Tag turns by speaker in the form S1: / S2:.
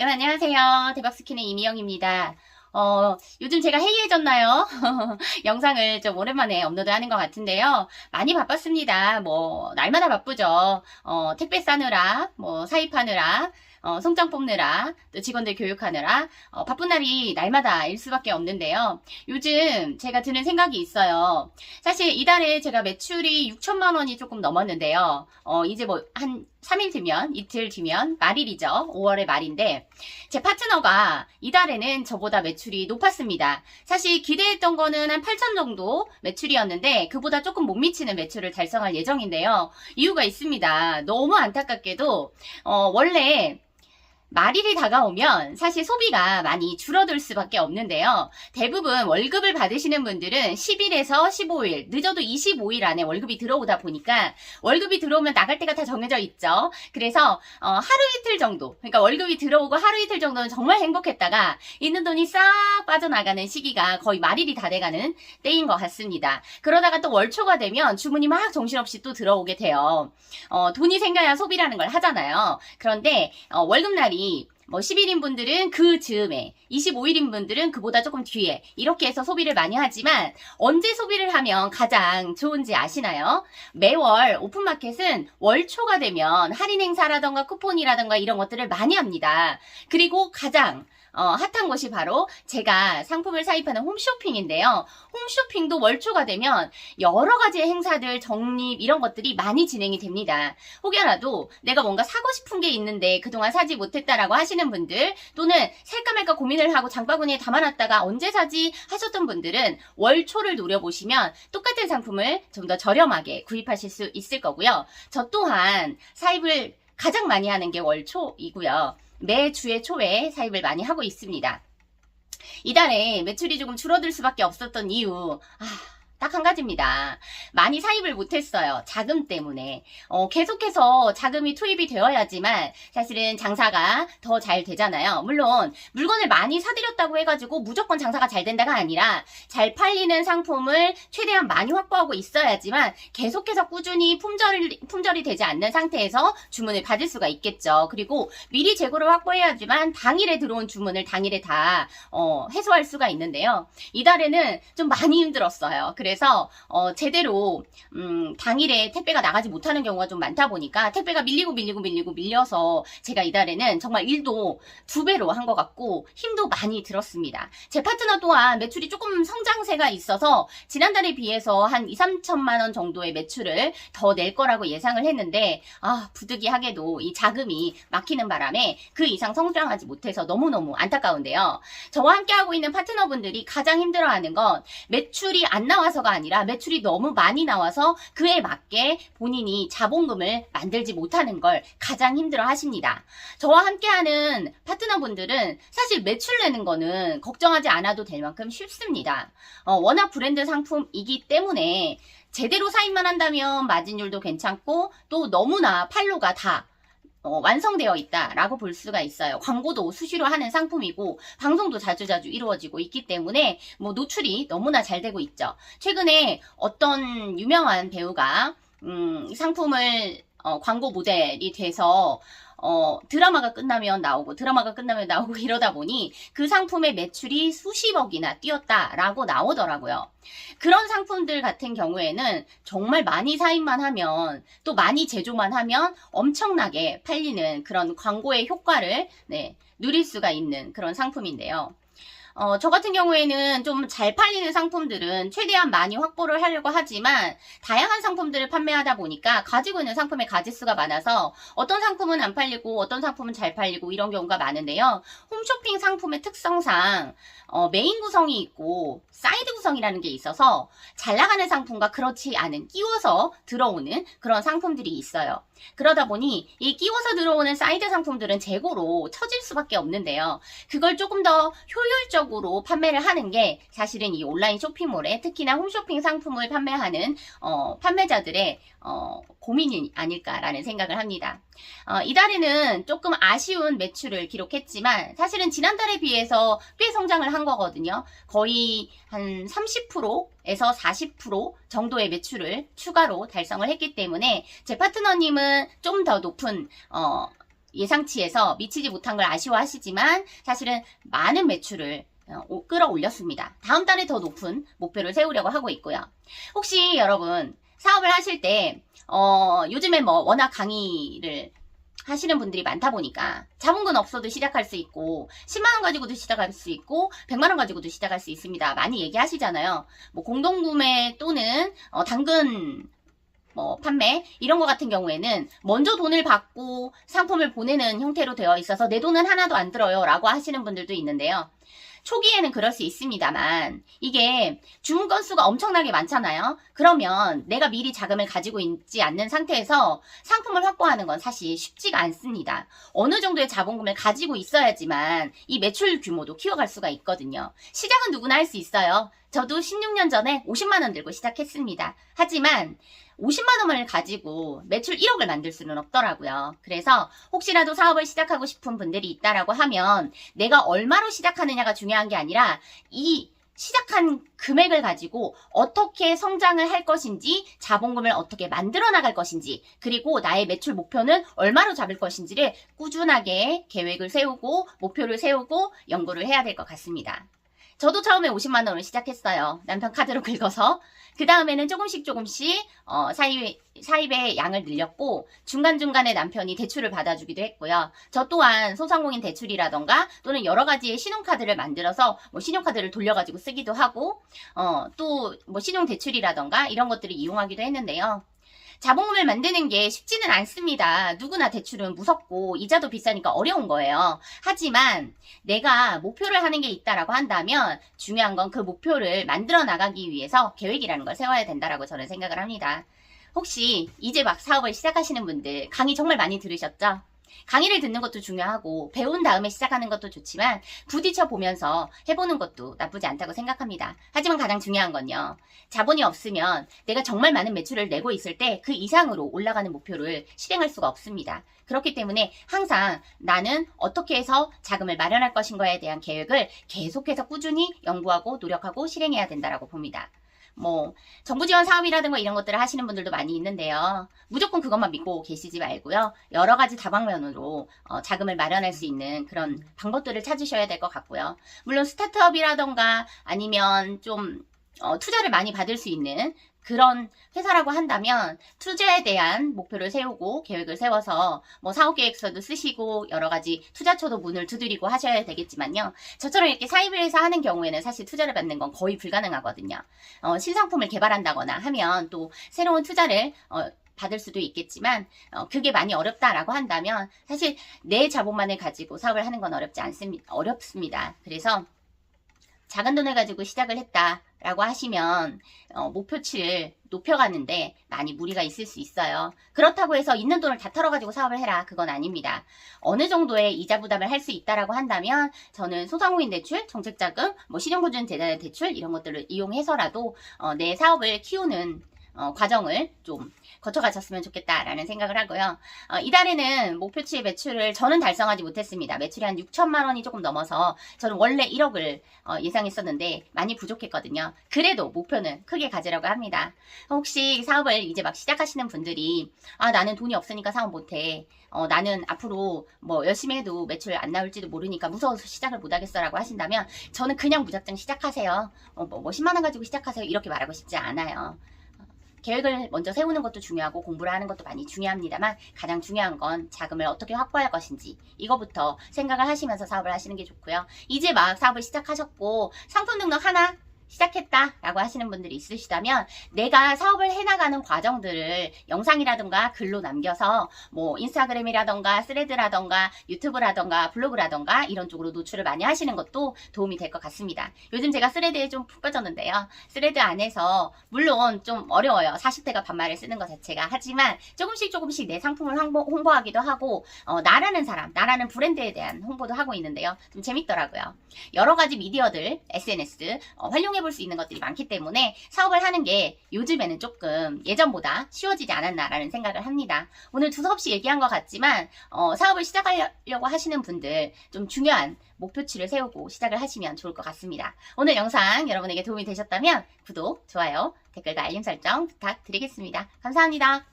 S1: 여러분 안녕하세요. 대박스킨의 이미영입니다. 요즘 제가 해이해졌나요? 영상을 좀 오랜만에 업로드하는 것 같은데요. 많이 바빴습니다. 날마다 바쁘죠. 택배 싸느라, 사입하느라, 송장 뽑느라, 또 직원들 교육하느라, 바쁜 날이 날마다일 수밖에 없는데요. 요즘 제가 드는 생각이 있어요. 사실 이달에 제가 매출이 6천만 원이 조금 넘었는데요. 이제 한 3일 뒤면, 이틀 뒤면 말일이죠. 5월의 말인데 제 파트너가 이달에는 저보다 매출이 높았습니다. 사실 기대했던 거는 한 8천 정도 매출이었는데 그보다 조금 못 미치는 매출을 달성할 예정인데요. 이유가 있습니다. 너무 안타깝게도 원래 말일이 다가오면 사실 소비가 많이 줄어들 수밖에 없는데요. 대부분 월급을 받으시는 분들은 10일에서 15일, 늦어도 25일 안에 월급이 들어오다 보니까 월급이 들어오면 나갈 때가 다 정해져 있죠. 그래서 하루 이틀 정도, 그러니까 월급이 들어오고 하루 이틀 정도는 정말 행복했다가 있는 돈이 싹 빠져나가는 시기가 거의 말일이 다 돼가는 때인 것 같습니다. 그러다가 또 월초가 되면 주문이 막 정신없이 또 들어오게 돼요. 돈이 생겨야 소비라는 걸 하잖아요. 그런데 월급날이 10일인 분들은 그 즈음에, 25일인 분들은 그보다 조금 뒤에 이렇게 해서 소비를 많이 하지만 언제 소비를 하면 가장 좋은지 아시나요? 매월 오픈마켓은 월초가 되면 할인 행사라던가 쿠폰이라던가 이런 것들을 많이 합니다. 그리고 가장 핫한 곳이 바로 제가 상품을 사입하는 홈쇼핑인데요. 홈쇼핑도 월초가 되면 여러 가지의 행사들, 적립 이런 것들이 많이 진행이 됩니다. 혹여라도 내가 뭔가 사고 싶은 게 있는데 그동안 사지 못했다라고 하시는 분들, 또는 살까 말까 고민을 하고 장바구니에 담아놨다가 언제 사지 하셨던 분들은 월초를 노려보시면 똑같은 상품을 좀 더 저렴하게 구입하실 수 있을 거고요. 저 또한 사입을 가장 많이 하는 게 월초이고요. 매주의 초에 사입을 많이 하고 있습니다. 이달에 매출이 조금 줄어들 수밖에 없었던 이유, 딱 한 가지입니다. 많이 사입을 못했어요. 자금 때문에. 계속해서 자금이 투입이 되어야지만 사실은 장사가 더 잘 되잖아요. 물론 물건을 많이 사들였다고 해가지고 무조건 장사가 잘 된다가 아니라 잘 팔리는 상품을 최대한 많이 확보하고 있어야지만 계속해서 꾸준히 품절이 되지 않는 상태에서 주문을 받을 수가 있겠죠. 그리고 미리 재고를 확보해야지만 당일에 들어온 주문을 당일에 다 해소할 수가 있는데요. 이달에는 좀 많이 힘들었어요. 그래서 제대로 당일에 택배가 나가지 못하는 경우가 좀 많다 보니까 택배가 밀려서 제가 이달에는 정말 일도 2배로 한 것 같고 힘도 많이 들었습니다. 제 파트너 또한 매출이 조금 성장세가 있어서 지난달에 비해서 한 2, 3천만 원 정도의 매출을 더 낼 거라고 예상을 했는데 부득이하게도 이 자금이 막히는 바람에 그 이상 성장하지 못해서 너무너무 안타까운데요. 저와 함께하고 있는 파트너분들이 가장 힘들어하는 건 매출이 안 나와서가 아니라 매출이 너무 많이 나와서 그에 맞게 본인이 자본금을 만들지 못하는 걸 가장 힘들어 하십니다. 저와 함께하는 파트너분들은 사실 매출 내는 거는 걱정하지 않아도 될 만큼 쉽습니다. 워낙 브랜드 상품이기 때문에 제대로 사입만 한다면 마진율도 괜찮고 또 너무나 판로가 다 완성되어 있다라고 볼 수가 있어요. 광고도 수시로 하는 상품이고 방송도 자주자주 이루어지고 있기 때문에 노출이 너무나 잘 되고 있죠. 최근에 어떤 유명한 배우가 상품을 광고 모델이 돼서 드라마가 끝나면 나오고 이러다 보니 그 상품의 매출이 수십억이나 뛰었다라고 나오더라고요. 그런 상품들 같은 경우에는 정말 많이 사입만 하면 또 많이 제조만 하면 엄청나게 팔리는 그런 광고의 효과를 누릴 수가 있는 그런 상품인데요. 저 같은 경우에는 좀 잘 팔리는 상품들은 최대한 많이 확보를 하려고 하지만 다양한 상품들을 판매하다 보니까 가지고 있는 상품의 가짓수가 많아서 어떤 상품은 안 팔리고 어떤 상품은 잘 팔리고 이런 경우가 많은데요. 홈쇼핑 상품의 특성상 메인 구성이 있고 사이드 구성이라는 게 있어서 잘 나가는 상품과 그렇지 않은 끼워서 들어오는 그런 상품들이 있어요. 그러다 보니 이 끼워서 들어오는 사이드 상품들은 재고로 처질 수밖에 없는데요. 그걸 조금 더 효율적으로 판매를 하는 게 사실은 이 온라인 쇼핑몰에 특히나 홈쇼핑 상품을 판매하는 판매자들의 고민이 아닐까라는 생각을 합니다. 이달에는 조금 아쉬운 매출을 기록했지만 사실은 지난달에 비해서 꽤 성장을 한 거거든요. 거의 한 30%에서 40% 정도의 매출을 추가로 달성을 했기 때문에 제 파트너님은 좀 더 높은 예상치에서 미치지 못한 걸 아쉬워하시지만 사실은 많은 매출을 끌어올렸습니다. 다음 달에 더 높은 목표를 세우려고 하고 있고요. 혹시 여러분 사업을 하실 때 요즘에 뭐 워낙 강의를 하시는 분들이 많다 보니까 자본금 없어도 시작할 수 있고 10만원 가지고도 시작할 수 있고 100만원 가지고도 시작할 수 있습니다. 많이 얘기하시잖아요. 뭐 공동구매 또는 당근 판매 이런 거 같은 경우에는 먼저 돈을 받고 상품을 보내는 형태로 되어 있어서 내 돈은 하나도 안 들어요 라고 하시는 분들도 있는데요. 초기에는 그럴 수 있습니다만 이게 주문 건수가 엄청나게 많잖아요. 그러면 내가 미리 자금을 가지고 있지 않는 상태에서 상품을 확보하는 건 사실 쉽지가 않습니다. 어느 정도의 자본금을 가지고 있어야지만 이 매출 규모도 키워갈 수가 있거든요. 시작은 누구나 할 수 있어요. 저도 16년 전에 50만원 들고 시작했습니다. 하지만 50만원을 가지고 매출 1억을 만들 수는 없더라고요. 그래서 혹시라도 사업을 시작하고 싶은 분들이 있다라고 하면 내가 얼마로 시작하느냐가 중요한 게 아니라 이 시작한 금액을 가지고 어떻게 성장을 할 것인지, 자본금을 어떻게 만들어 나갈 것인지, 그리고 나의 매출 목표는 얼마로 잡을 것인지를 꾸준하게 계획을 세우고 목표를 세우고 연구를 해야 될 것 같습니다. 저도 처음에 50만원을 시작했어요. 남편 카드로 긁어서. 그 다음에는 조금씩 사입의 양을 늘렸고 중간중간에 남편이 대출을 받아주기도 했고요. 저 또한 소상공인 대출이라던가 또는 여러 가지의 신용카드를 만들어서 신용카드를 돌려가지고 쓰기도 하고 또 신용대출이라던가 이런 것들을 이용하기도 했는데요. 자본금을 만드는 게 쉽지는 않습니다. 누구나 대출은 무섭고 이자도 비싸니까 어려운 거예요. 하지만 내가 목표를 하는 게 있다라고 한다면 중요한 건 그 목표를 만들어 나가기 위해서 계획이라는 걸 세워야 된다라고 저는 생각을 합니다. 혹시 이제 막 사업을 시작하시는 분들 강의 정말 많이 들으셨죠? 강의를 듣는 것도 중요하고 배운 다음에 시작하는 것도 좋지만 부딪혀 보면서 해보는 것도 나쁘지 않다고 생각합니다. 하지만 가장 중요한 건요. 자본이 없으면 내가 정말 많은 매출을 내고 있을 때 그 이상으로 올라가는 목표를 실행할 수가 없습니다. 그렇기 때문에 항상 나는 어떻게 해서 자금을 마련할 것인가에 대한 계획을 계속해서 꾸준히 연구하고 노력하고 실행해야 된다고 봅니다. 정부 지원 사업이라든가 이런 것들을 하시는 분들도 많이 있는데요. 무조건 그것만 믿고 계시지 말고요. 여러 가지 다방면으로 자금을 마련할 수 있는 그런 방법들을 찾으셔야 될 것 같고요. 물론 스타트업이라던가 아니면 좀 투자를 많이 받을 수 있는 그런 회사라고 한다면 투자에 대한 목표를 세우고 계획을 세워서 사업계획서도 쓰시고 여러 가지 투자처도 문을 두드리고 하셔야 되겠지만요. 저처럼 이렇게 사입을 해서 하는 경우에는 사실 투자를 받는 건 거의 불가능하거든요. 신상품을 개발한다거나 하면 또 새로운 투자를 받을 수도 있겠지만 그게 많이 어렵다라고 한다면 사실 내 자본만을 가지고 사업을 하는 건 어렵습니다. 그래서 작은 돈을 가지고 시작을 했다라고 하시면 목표치를 높여가는데 많이 무리가 있을 수 있어요. 그렇다고 해서 있는 돈을 다 털어가지고 사업을 해라. 그건 아닙니다. 어느 정도의 이자 부담을 할 수 있다라고 한다면 저는 소상공인 대출, 정책자금, 신용보증 재단의 대출 이런 것들을 이용해서라도 내 사업을 키우는 과정을 좀 거쳐가셨으면 좋겠다라는 생각을 하고요. 이달에는 목표치의 매출을 저는 달성하지 못했습니다. 매출이 한 6천만 원이 조금 넘어서 저는 원래 1억을 예상했었는데 많이 부족했거든요. 그래도 목표는 크게 가지라고 합니다. 혹시 사업을 이제 막 시작하시는 분들이 나는 돈이 없으니까 사업 못해. 나는 앞으로 열심히 해도 매출 안 나올지도 모르니까 무서워서 시작을 못하겠어 라고 하신다면 저는 그냥 무작정 시작하세요. 10만 원 가지고 시작하세요. 이렇게 말하고 싶지 않아요. 계획을 먼저 세우는 것도 중요하고 공부를 하는 것도 많이 중요합니다만 가장 중요한 건 자금을 어떻게 확보할 것인지 이거부터 생각을 하시면서 사업을 하시는 게 좋고요. 이제 막 사업을 시작하셨고 상품 등록 하나 시작했다라고 하시는 분들이 있으시다면 내가 사업을 해나가는 과정들을 영상이라든가 글로 남겨서 인스타그램이라든가 스레드라든가 유튜브라든가 블로그라든가 이런 쪽으로 노출을 많이 하시는 것도 도움이 될 것 같습니다. 요즘 제가 스레드에 좀 푹 빠졌는데요. 스레드 안에서 물론 좀 어려워요. 40대가 반말을 쓰는 것 자체가. 하지만 조금씩 내 상품을 홍보하기도 하고 나라는 사람, 나라는 브랜드에 대한 홍보도 하고 있는데요. 좀 재밌더라고요. 여러 가지 미디어들, SNS 활용해 볼 수 있는 것들이 많기 때문에 사업을 하는 게 요즘에는 조금 예전보다 쉬워지지 않았나라는 생각을 합니다. 오늘 두서없이 얘기한 것 같지만 사업을 시작하려고 하시는 분들 좀 중요한 목표치를 세우고 시작을 하시면 좋을 것 같습니다. 오늘 영상 여러분에게 도움이 되셨다면 구독, 좋아요, 댓글과 알림 설정 부탁드리겠습니다. 감사합니다.